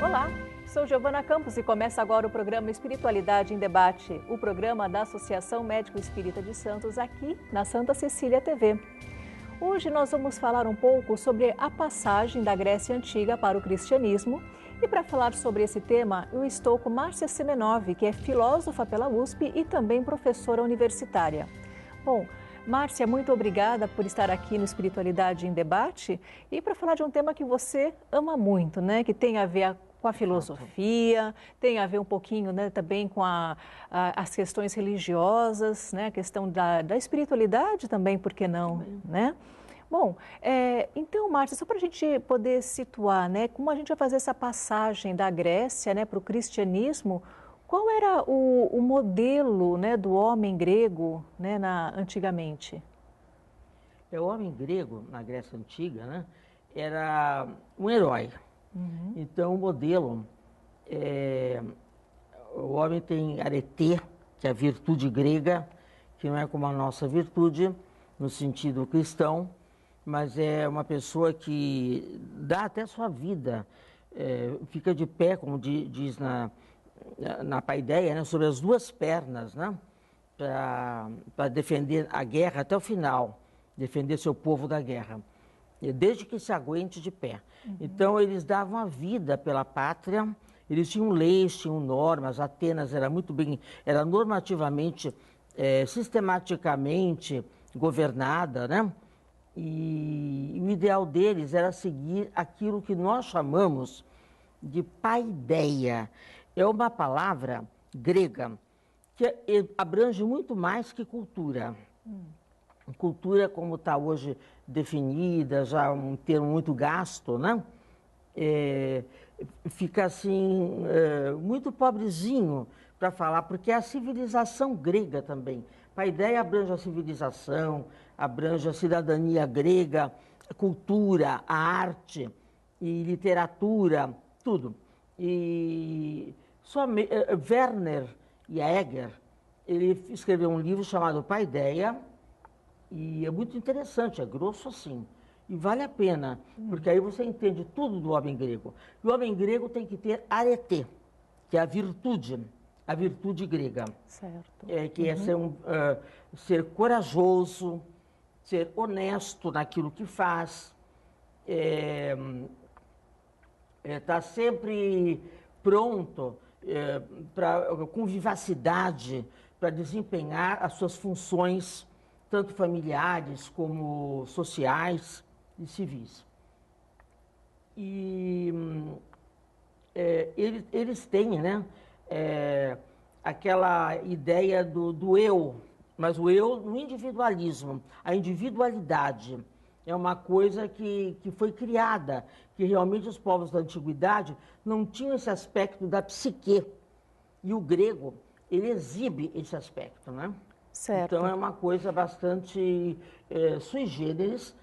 Olá, sou Giovana Campos e começa agora o programa Espiritualidade em Debate, o programa da Associação Médico Espírita de Santos aqui na Santa Cecília TV. Hoje nós vamos falar um pouco sobre a passagem da Grécia Antiga para o cristianismo e para falar sobre esse tema eu estou com Márcia Semenov, que é filósofa pela USP e também professora universitária. Bom, Márcia, muito obrigada por estar aqui no Espiritualidade em Debate e para falar de um tema que você ama muito, né? Que tem a ver com a filosofia, tem a ver um pouquinho, né, também com as questões religiosas, né? A questão da espiritualidade também, por que não, né? Bom, então, Márcia, só para a gente poder situar, né, como a gente vai fazer essa passagem da Grécia, né, para o cristianismo, qual era o modelo, né, do homem grego, né, antigamente? O homem grego, na Grécia Antiga, né, era um herói. Então, o modelo, o homem tem arete, que é a virtude grega, que não é como a nossa virtude, no sentido cristão, mas é uma pessoa que dá até sua vida, fica de pé, como diz na paideia, né, sobre as duas pernas, né, para defender a guerra até o final, defender seu povo da guerra, desde que se aguente de pé. Então, eles davam a vida pela pátria, eles tinham leis, tinham normas, Atenas era normativamente, sistematicamente governada, né? E o ideal deles era seguir aquilo que nós chamamos de paideia. É uma palavra grega que abrange muito mais que cultura. Cultura, como está hoje definida, já um termo muito gasto, né? Fica assim, muito pobrezinho para falar, porque é a civilização grega também. Paideia abrange a civilização, abrange a cidadania grega, a cultura, a arte e literatura, tudo. E Werner Jaeger, ele escreveu um livro chamado Paideia, e é muito interessante, é grosso assim. E vale a pena, porque aí você entende tudo do homem grego. E o homem grego tem que ter arete, que é a virtude grega. Certo. Que é ser corajoso, ser honesto naquilo que faz, estar sempre pronto, com vivacidade, para desempenhar as suas funções, tanto familiares como sociais e civis. E eles têm, né, aquela ideia do eu, mas o eu no individualismo, a individualidade é uma coisa que foi criada, que realmente os povos da antiguidade não tinham esse aspecto da psique, e o grego, ele exibe esse aspecto, né? Certo. Então, é uma coisa bastante sui generis,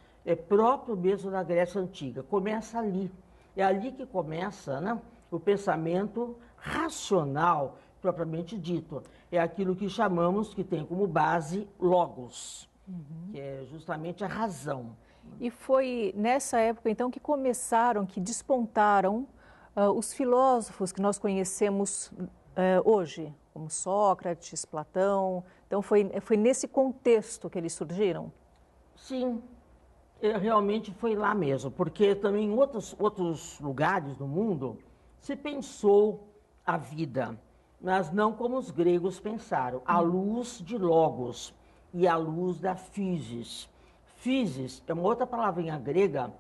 próprio mesmo da Grécia Antiga. Começa ali. É ali que começa, né, o pensamento racional, propriamente dito. É aquilo que chamamos, que tem como base, logos, que é justamente a razão. E foi nessa época, então, que começaram, que despontaram os filósofos que nós conhecemos hoje, como Sócrates, Platão. Então, foi nesse contexto que eles surgiram? Sim, realmente foi lá mesmo, porque também em outros lugares do mundo se pensou a vida, mas não como os gregos pensaram, à luz de logos e à luz da physis. Physis é uma outra palavrinha grega,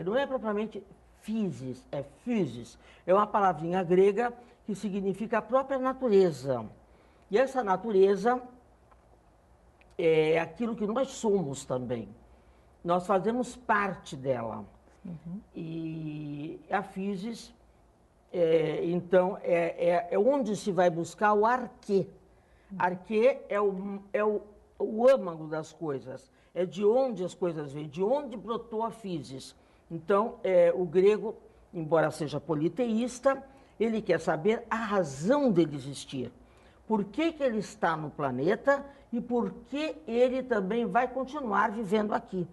não é propriamente physis, é physis. É uma palavrinha grega que significa a própria natureza. E essa natureza é aquilo que nós somos também. Nós fazemos parte dela. E a physis, então, é onde se vai buscar o arquê. Arquê é o âmago das coisas, é de onde as coisas vêm, de onde brotou a physis. Então, o grego, embora seja politeísta, ele quer saber a razão dele existir. Por que ele está no planeta e por que ele também vai continuar vivendo aqui.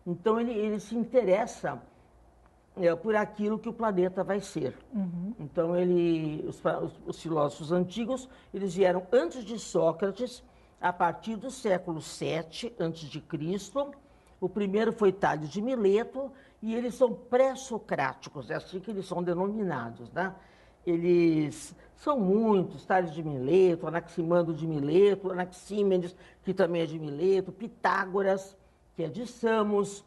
Então, ele se interessa por aquilo que o planeta vai ser. Então, os filósofos antigos, eles vieram antes de Sócrates, a partir do século VII a.C. O primeiro foi Tales de Mileto, e eles são pré-socráticos, é assim que eles são denominados, né? Eles são muitos, Tales de Mileto, Anaximandro de Mileto, Anaxímenes, que também é de Mileto, Pitágoras, que é de Samos,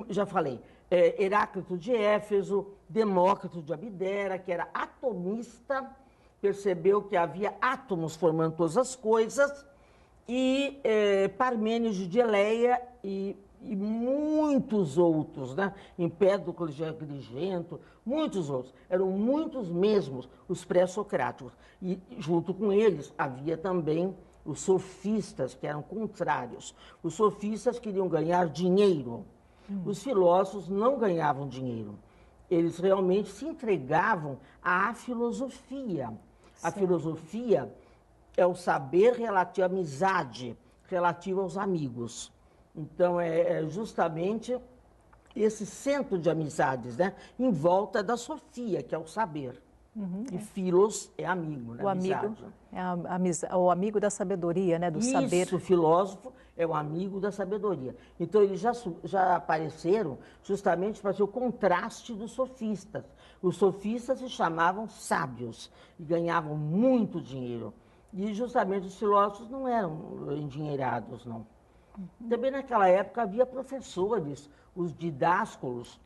já falei, Heráclito de Éfeso, Demócrito de Abdera, que era atomista, percebeu que havia átomos formando todas as coisas, e Parmênides de Eleia e muitos outros, né? Empédocles de Agrigento, muitos outros. Eram muitos mesmos os pré-socráticos. E junto com eles havia também os sofistas, que eram contrários. Os sofistas queriam ganhar dinheiro. Os filósofos não ganhavam dinheiro. Eles realmente se entregavam à filosofia. A filosofia é o saber relativo à amizade, relativo aos amigos. Então, é justamente esse centro de amizades, né? Em volta da Sofia, que é o saber. E Filos é amigo, né? O amigo é o amigo da sabedoria, né? Do saber. Isso, o filósofo é o amigo da sabedoria. Então, eles já apareceram justamente para ser o contraste dos sofistas. Os sofistas se chamavam sábios e ganhavam muito dinheiro. E justamente os filósofos não eram endinheirados, não. Também naquela época havia professores, os didásculos,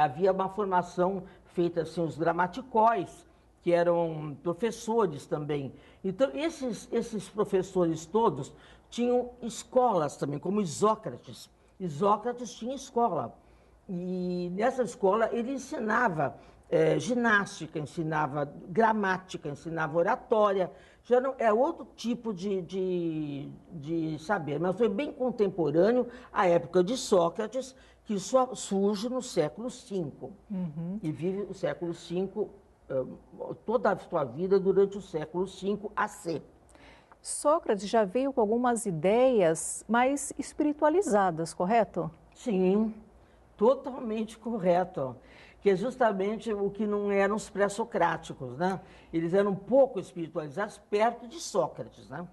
havia uma formação feita assim, os gramaticóis, que eram professores também. Então, esses professores todos tinham escolas também, como Isócrates. Isócrates tinha escola. E nessa escola ele ensinava ginástica, ensinava gramática, ensinava oratória. Já não, é outro tipo de saber, mas foi bem contemporâneo à época de Sócrates, que só surge no século V. E vive o século V, toda a sua vida durante o século V AC. Sócrates já veio com algumas ideias mais espiritualizadas, correto? Sim, totalmente correto. Que é justamente o que não eram os pré-socráticos, né? Eles eram um pouco espiritualizados perto de Sócrates, né?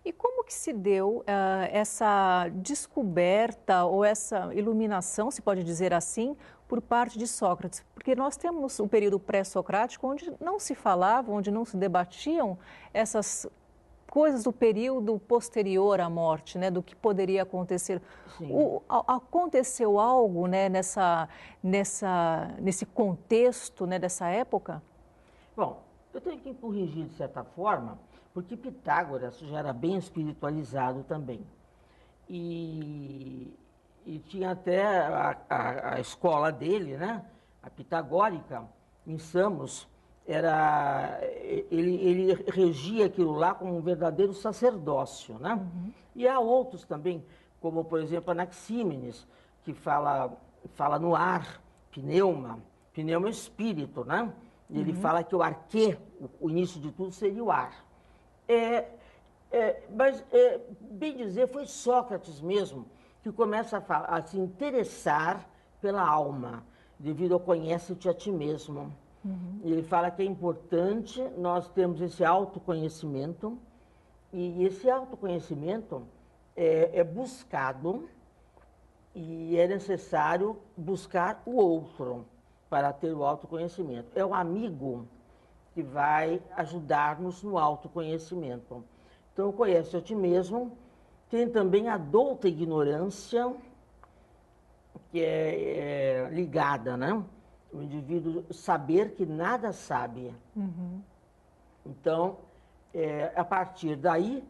E como que se deu essa descoberta ou essa iluminação, se pode dizer assim, por parte de Sócrates? Porque nós temos o período pré-socrático onde não se falava, onde não se debatiam essas coisas do período posterior à morte, né, do que poderia acontecer. Aconteceu algo, né, nesse contexto, né, dessa época? Bom, eu tenho que corrigir de certa forma, porque Pitágoras já era bem espiritualizado também. E tinha até a escola dele, né, a pitagórica, em Samos, ele regia aquilo lá como um verdadeiro sacerdócio, né? E há outros também, como, por exemplo, Anaxímenes, que fala no ar, pneuma é espírito, né? E ele fala que o arquê, o início de tudo, seria o ar. Mas, bem dizer, foi Sócrates mesmo que começa a se interessar pela alma, devido ao conhece-te a ti mesmo. Ele fala que é importante nós termos esse autoconhecimento, e esse autoconhecimento é buscado, e é necessário buscar o outro para ter o autoconhecimento. É o amigo que vai ajudar-nos no autoconhecimento. Então, conhece a ti mesmo. Tem também a douta ignorância, que é ligada, né? O indivíduo saber que nada sabe. Então, a partir daí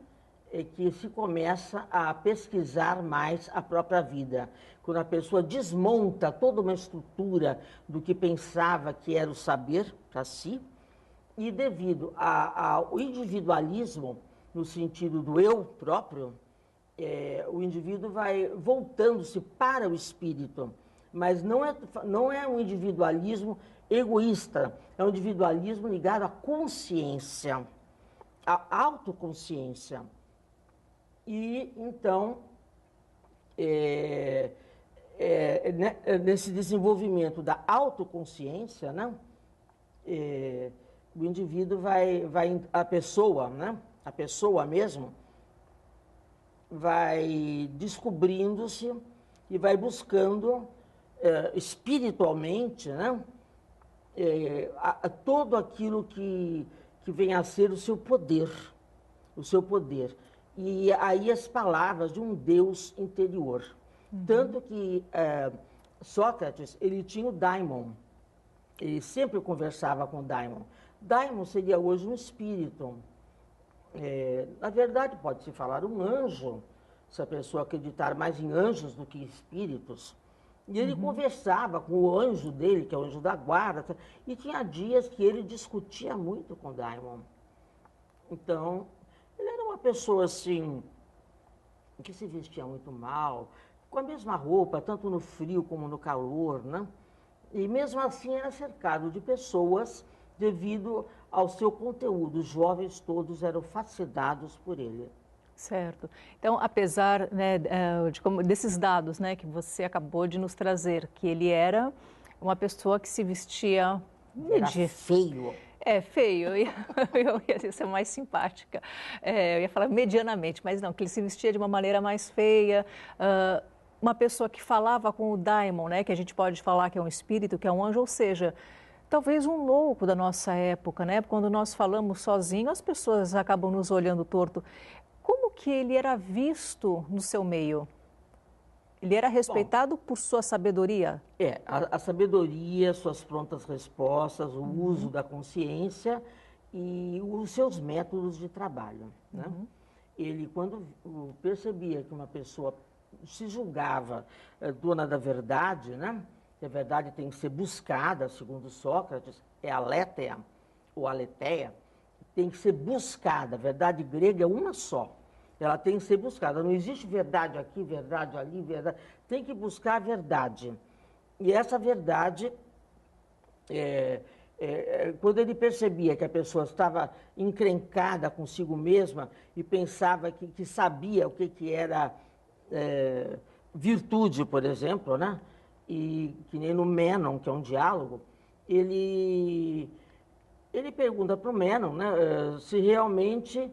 é que se começa a pesquisar mais a própria vida. Quando a pessoa desmonta toda uma estrutura do que pensava que era o saber para si, e devido ao individualismo, no sentido do eu próprio, o indivíduo vai voltando-se para o espírito. Mas não é um individualismo egoísta, é um individualismo ligado à consciência, à autoconsciência. E, então, nesse desenvolvimento da autoconsciência, né? O indivíduo a pessoa, né? A pessoa mesmo vai descobrindo-se e vai buscando espiritualmente, né? Todo aquilo que vem a ser o seu poder, E aí as palavras de um Deus interior. Tanto que Sócrates, ele tinha o daimon, ele sempre conversava com o daimon. Daimon seria hoje um espírito. Na verdade, pode-se falar um anjo, se a pessoa acreditar mais em anjos do que espíritos. E ele conversava com o anjo dele, que é o anjo da guarda, e tinha dias que ele discutia muito com o daimon. Então, ele era uma pessoa assim, que se vestia muito mal, com a mesma roupa, tanto no frio como no calor, né? E mesmo assim era cercado de pessoas devido ao seu conteúdo. Os jovens todos eram fascinados por ele. Certo. Então, apesar, né, desses dados, né, que você acabou de nos trazer, que ele era uma pessoa que se vestia... Era feio. Feio, eu ia ser mais simpática. Eu ia falar medianamente, mas não, que ele se vestia de uma maneira mais feia. Uma pessoa que falava com o daimon, né, que a gente pode falar que é um espírito, que é um anjo, ou seja, talvez um louco da nossa época, né? Quando nós falamos sozinho, as pessoas acabam nos olhando torto. Como que ele era visto no seu meio? Ele era respeitado por sua sabedoria? A sabedoria, suas prontas respostas, o uso da consciência e os seus métodos de trabalho, né? Ele, quando percebia que uma pessoa se julgava dona da verdade, né? Que a verdade tem que ser buscada, segundo Sócrates, é aletheia ou aletheia, tem que ser buscada. A verdade grega é uma só. Ela tem que ser buscada. Não existe verdade aqui, verdade ali, verdade. Tem que buscar a verdade. E essa verdade, quando ele percebia que a pessoa estava encrencada consigo mesma e pensava que sabia o que era virtude, por exemplo, né? E que nem no Menon, que é um diálogo, ele pergunta para o Menon, né, se realmente,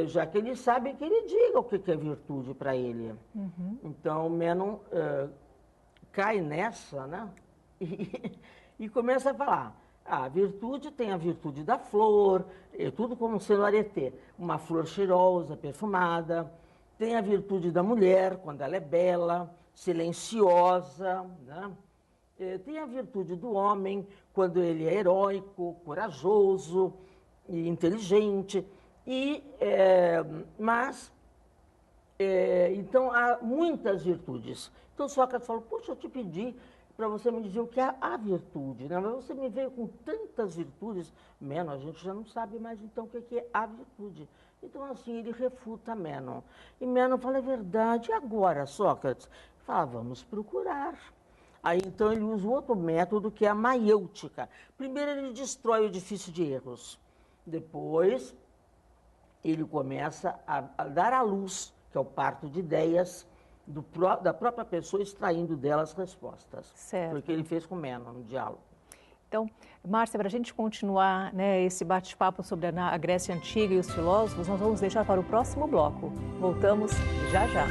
já que ele sabe, que ele diga o que é virtude para ele. Então, o Menon cai nessa, né, e começa a falar. A virtude tem a virtude da flor, tudo como sendo aretê. Uma flor cheirosa, perfumada. Tem a virtude da mulher, quando ela é bela, silenciosa, né? Tem a virtude do homem, quando ele é heróico, corajoso e inteligente. Então, há muitas virtudes. Então, Sócrates falou, poxa, eu te pedi para você me dizer o que é a virtude, né? Mas você me veio com tantas virtudes, Menon, a gente já não sabe mais então o que é a virtude. Então, assim, ele refuta Menon. E Menon fala, é verdade, e agora, Sócrates? Fala, vamos procurar. Aí, então, ele usa outro método, que é a maiêutica. Primeiro, ele destrói o edifício de erros. Depois, ele começa a dar à luz, que é o parto de ideias, da própria pessoa, extraindo delas respostas. Certo. Foi o que ele fez com Menon no diálogo. Então, Márcia, para a gente continuar, né, esse bate-papo sobre a Grécia Antiga e os filósofos, nós vamos deixar para o próximo bloco. Voltamos já já.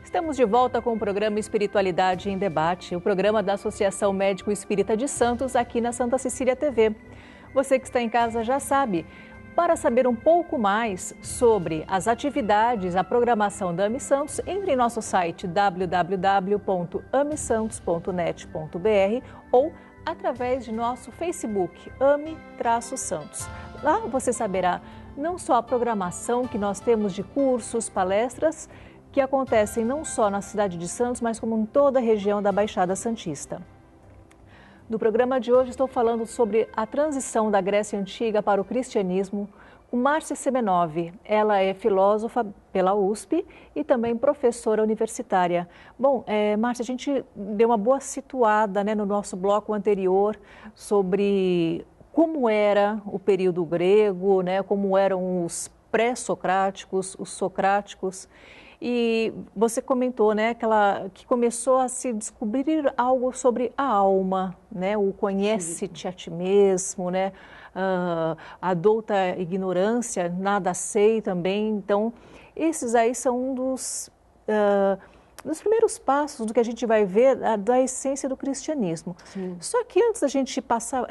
Estamos de volta com o programa Espiritualidade em Debate, o programa da Associação Médico Espírita de Santos, aqui na Santa Cecília TV. Você que está em casa já sabe, para saber um pouco mais sobre as atividades, a programação da AME Santos, entre em nosso site www.amesantos.net.br ou através de nosso Facebook, AME-Santos. Lá você saberá não só a programação que nós temos de cursos, palestras, que acontecem não só na cidade de Santos, mas como em toda a região da Baixada Santista. No programa de hoje estou falando sobre a transição da Grécia Antiga para o cristianismo, O Márcia Semenov, ela é filósofa pela USP e também professora universitária. Bom, Márcia, a gente deu uma boa situada, né, no nosso bloco anterior sobre como era o período grego, né, como eram os pré-socráticos, os socráticos. E você comentou, né, que começou a se descobrir algo sobre a alma, né, o conhece-te a ti mesmo, né, a douta ignorância, nada sei também. Então, esses aí são um dos primeiros passos do que a gente vai ver da essência do cristianismo. Sim. Só que antes da gente passar,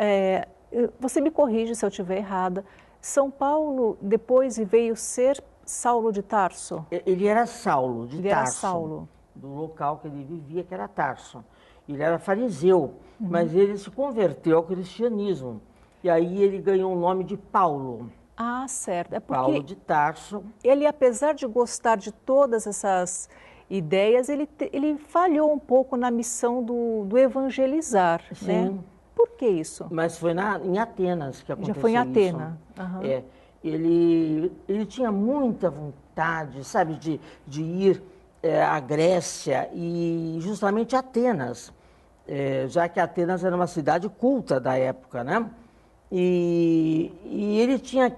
você me corrige se eu estiver errada, São Paulo depois veio ser Saulo de Tarso? Ele era Saulo de Ele Tarso, era Saulo. do local que ele vivia, que era Tarso. Ele era fariseu, mas ele se converteu ao cristianismo. E aí ele ganhou o nome de Paulo. Ah, certo. É Paulo porque de Tarso. ele, apesar de gostar de todas essas ideias, ele falhou um pouco na missão do evangelizar, né? Sim. Por que isso? Mas foi em Atenas que aconteceu Já foi em Atena. isso. Aham. Ele tinha muita vontade, sabe, de ir à Grécia e justamente Atenas, já que Atenas era uma cidade culta da época, né? E ele tinha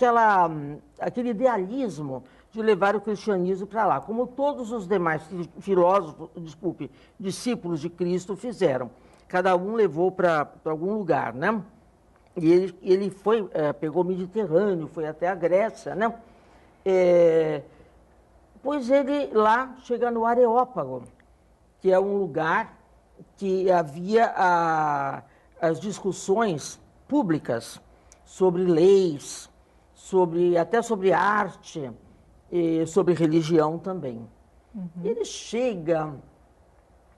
aquele idealismo de levar o cristianismo para lá, como todos os demais discípulos de Cristo fizeram. Cada um levou para algum lugar, né? E ele foi, pegou o Mediterrâneo, foi até a Grécia, né? Pois ele lá chega no Areópago, que é um lugar que havia as discussões públicas sobre leis, até sobre arte, e sobre religião também. Ele chega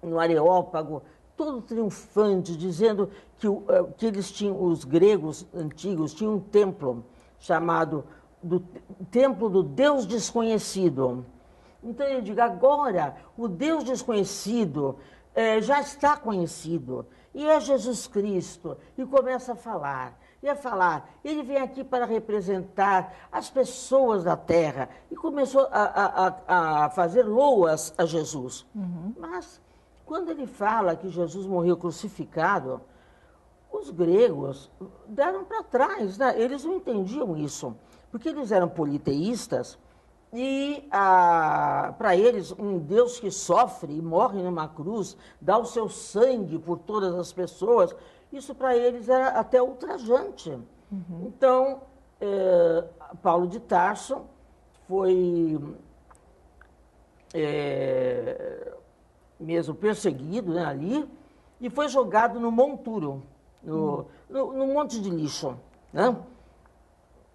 no Areópago todo triunfante, dizendo que eles tinham, os gregos antigos tinham um templo chamado Templo do Deus Desconhecido. Então ele diz, agora o Deus desconhecido já está conhecido, e é Jesus Cristo, e começa a falar. Ele vem aqui para representar as pessoas da terra, e começou a fazer loas a Jesus. Mas quando ele fala que Jesus morreu crucificado, os gregos deram para trás, né? Eles não entendiam isso, porque eles eram politeístas e para eles um Deus que sofre e morre numa cruz, dá o seu sangue por todas as pessoas, isso para eles era até ultrajante. Então, Paulo de Tarso foi mesmo perseguido, né, ali, e foi jogado no monturo, no monte de lixo, né?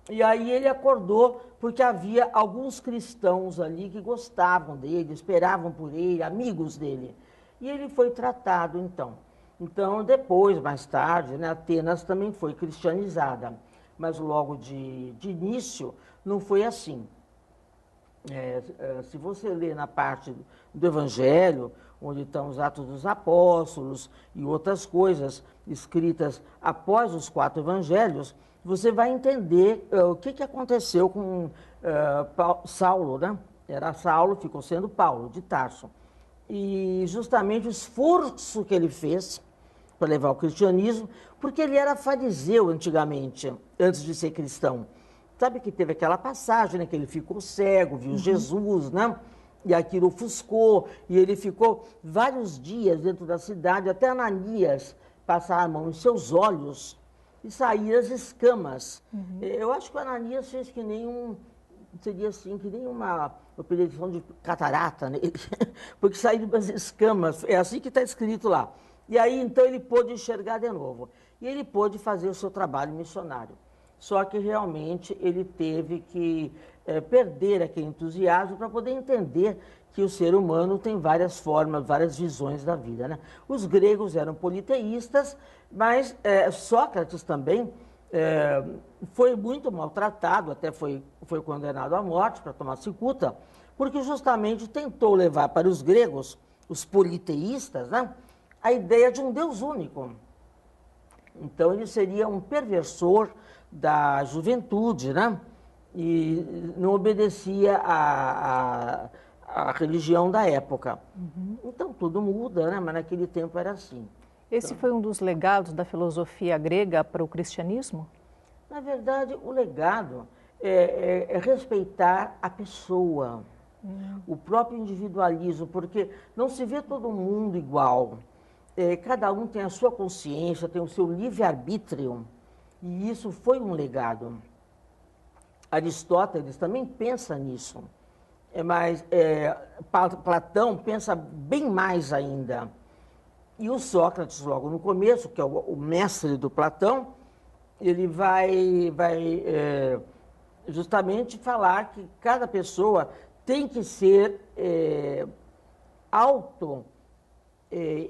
E aí ele acordou porque havia alguns cristãos ali que gostavam dele, esperavam por ele, amigos dele. E ele foi tratado, então. Então, depois, mais tarde, né, Atenas também foi cristianizada. Mas logo de início, não foi assim. Se você ler na parte do Evangelho, onde estão os Atos dos Apóstolos e outras coisas escritas após os 4 Evangelhos, você vai entender o que aconteceu com Saulo, né? Era Saulo, ficou sendo Paulo de Tarso. E justamente o esforço que ele fez para levar o cristianismo, porque ele era fariseu antigamente, antes de ser cristão. Sabe que teve aquela passagem, né, que ele ficou cego, viu Jesus, né? E aquilo ofuscou, e ele ficou vários dias dentro da cidade, até Ananias passar a mão nos seus olhos e sair as escamas. Eu acho que o Ananias fez que nem seria assim, que nem uma operação de catarata nele, porque saíram as escamas, é assim que está escrito lá. E aí, então, ele pôde enxergar de novo, e ele pôde fazer o seu trabalho missionário. Só que, realmente, ele teve que perder aquele entusiasmo para poder entender que o ser humano tem várias formas, várias visões da vida, né? Os gregos eram politeístas, mas Sócrates também foi muito maltratado, até foi condenado à morte para tomar cicuta, porque justamente tentou levar para os gregos, os politeístas, né, a ideia de um Deus único. Então ele seria um perversor da juventude, né? e não obedecia à religião da época. Então, tudo muda, né? Mas naquele tempo era assim. Esse foi um dos legados da filosofia grega para o cristianismo? Na verdade, o legado é respeitar a pessoa, o próprio individualismo, porque não se vê todo mundo igual. Cada um tem a sua consciência, tem o seu livre-arbítrio, e isso foi um legado. Aristóteles também pensa nisso, mas Platão pensa bem mais ainda. E o Sócrates, logo no começo, que é o mestre do Platão, ele vai justamente falar que cada pessoa tem que ser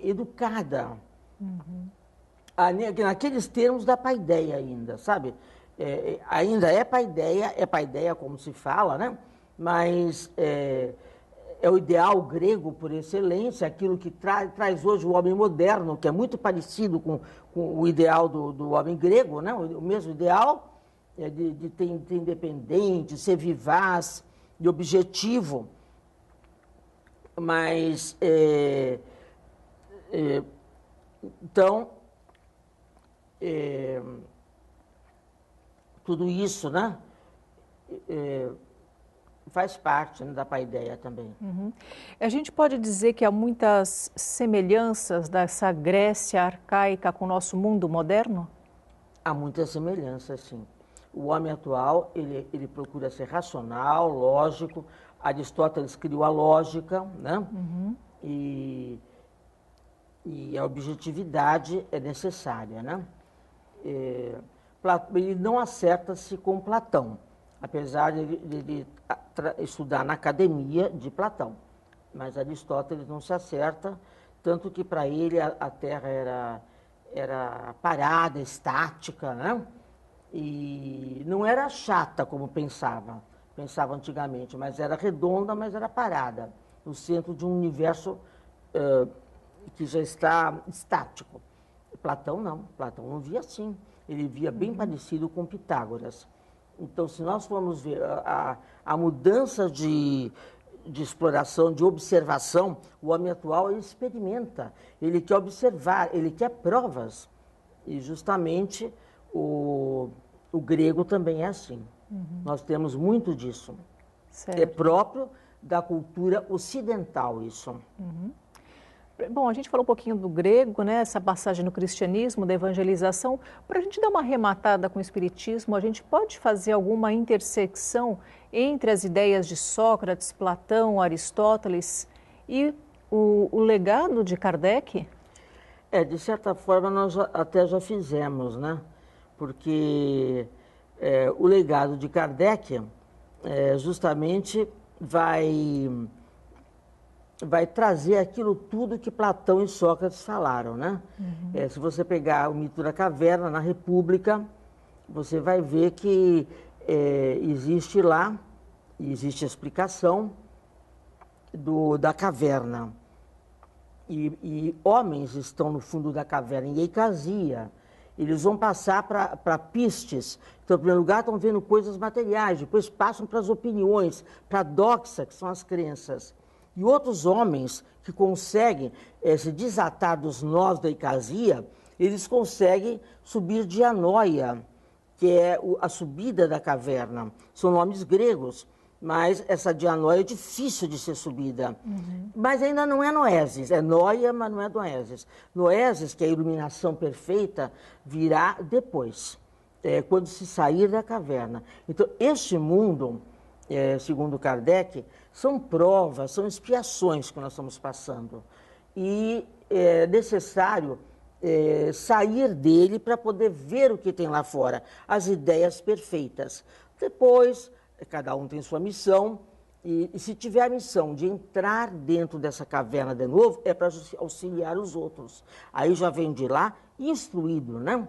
educada. Naqueles termos da paideia ainda, sabe? Ainda é paideia como se fala, né? Mas é o ideal grego por excelência, aquilo que traz hoje o homem moderno, que é muito parecido com o ideal do homem grego, né? O mesmo ideal de ser independente, ser vivaz e objetivo. Mas, então, tudo isso, né? Faz parte, né, da paideia também. A gente pode dizer que há muitas semelhanças dessa Grécia arcaica com o nosso mundo moderno? Há muitas semelhanças, sim. O homem atual, ele procura ser racional, lógico. Aristóteles criou a lógica, né? E a objetividade é necessária, né? Ele não acerta-se com Platão, apesar de estudar na academia de Platão. Mas Aristóteles não se acerta, tanto que para ele a Terra era parada, estática, né? E não era chata como pensava antigamente, mas era redonda, mas era parada, no centro de um universo que já está estático. Platão não via assim, ele via bem parecido com Pitágoras. Então, se nós formos ver a mudança de exploração, de observação, o homem atual ele experimenta, ele quer observar, ele quer provas. E justamente o grego também é assim. Nós temos muito disso. Certo. É próprio da cultura ocidental isso. Bom, a gente falou um pouquinho do grego, né? Essa passagem no cristianismo, da evangelização. Para a gente dar uma arrematada com o espiritismo, a gente pode fazer alguma intersecção entre as ideias de Sócrates, Platão, Aristóteles e o legado de Kardec? De certa forma, nós até já fizemos, né? Porque o legado de Kardec justamente vai trazer aquilo tudo que Platão e Sócrates falaram, né? Se você pegar o mito da caverna na República, você vai ver que existe lá, existe a explicação da caverna. E homens estão no fundo da caverna, em Eicasia. Eles vão passar para pistes. Então, em primeiro lugar, estão vendo coisas materiais, depois passam para as opiniões, para a doxa, que são as crenças. E outros homens que conseguem se desatar dos nós da Eicasia, eles conseguem subir de Anoia, que é a subida da caverna. São nomes gregos, mas essa de Anoia é difícil de ser subida. Mas ainda não é Noésis, é Noia, mas não é Noésis. Noésis, que é a iluminação perfeita, virá depois, quando se sair da caverna. Então, este mundo, segundo Kardec, são provas, são expiações que nós estamos passando. E é necessário sair dele para poder ver o que tem lá fora, as ideias perfeitas. Depois, cada um tem sua missão, e se tiver a missão de entrar dentro dessa caverna de novo, é para auxiliar os outros. Aí já vem de lá instruído, né?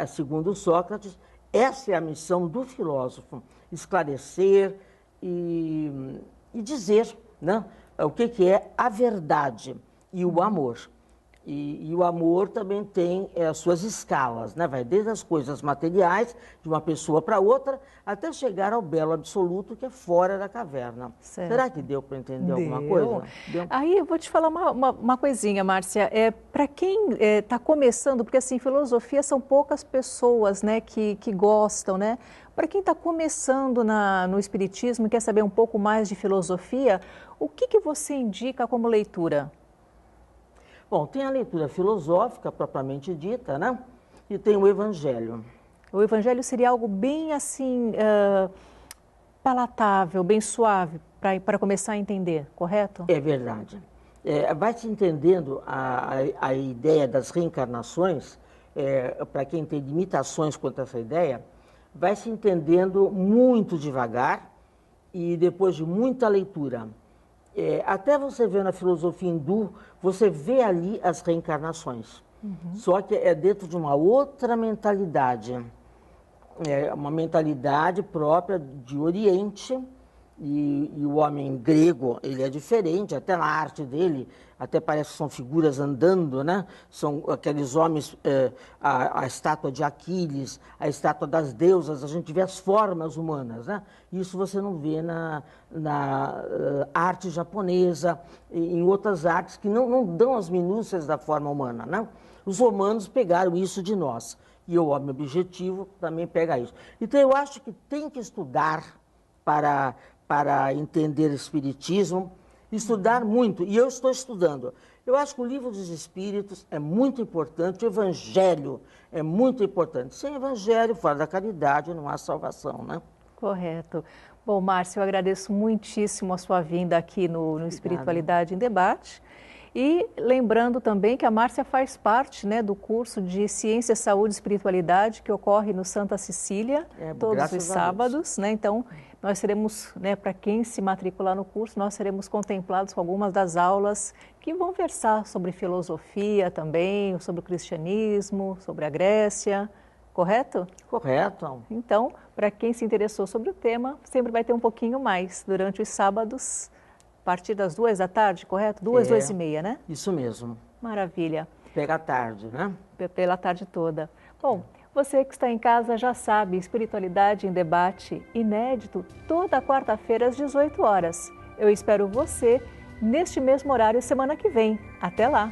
Segundo Sócrates, essa é a missão do filósofo, esclarecer e dizer, né, o que é a verdade e o amor. E o amor também tem as suas escalas, né? Vai desde as coisas materiais, de uma pessoa para outra, até chegar ao belo absoluto, que é fora da caverna. Certo. Será que deu para entender alguma Deu. coisa? Deu. Aí eu vou te falar uma coisinha, Márcia. Para quem está começando, porque assim, filosofia são poucas pessoas, né, que gostam, né? Para quem está começando no Espiritismo e quer saber um pouco mais de filosofia, o que você indica como leitura? Bom, tem a leitura filosófica, propriamente dita, né? E tem o Evangelho. O Evangelho seria algo bem assim, palatável, bem suave, para começar a entender, correto? É verdade. Vai se entendendo a ideia das reencarnações, para quem tem limitações quanto a essa ideia, vai se entendendo muito devagar e depois de muita leitura. Até você ver na filosofia hindu, você vê ali as reencarnações. Só que é dentro de uma outra mentalidade. É uma mentalidade própria de Oriente, e o homem grego, ele é diferente, até na arte dele, até parece que são figuras andando, né? São aqueles homens, a estátua de Aquiles, a estátua das deusas, a gente vê as formas humanas, né? Isso você não vê na arte japonesa, em outras artes que não dão as minúcias da forma humana, né? Os romanos pegaram isso de nós, e o homem objetivo também pega isso. Então eu acho que tem que estudar para entender o Espiritismo, estudar muito, e eu estou estudando. Eu acho que o Livro dos Espíritos é muito importante, o Evangelho é muito importante. Sem Evangelho, fora da caridade, não há salvação, né? Correto. Bom, Márcia, eu agradeço muitíssimo a sua vinda aqui no Espiritualidade em Debate. E lembrando também que a Márcia faz parte, né, do curso de Ciência, Saúde e Espiritualidade que ocorre no Santa Cecília, todos os sábados, né? Então, nós seremos, né, para quem se matricular no curso, nós seremos contemplados com algumas das aulas que vão versar sobre filosofia também, sobre o cristianismo, sobre a Grécia, correto? Correto. Então, para quem se interessou sobre o tema, sempre vai ter um pouquinho mais durante os sábados, a partir das 2 da tarde, correto? 2h30, né? Isso mesmo. Maravilha. Pega a tarde, né? Pela tarde toda. Bom, você que está em casa já sabe, Espiritualidade em Debate, inédito, toda quarta-feira às 18 horas. Eu espero você neste mesmo horário semana que vem. Até lá!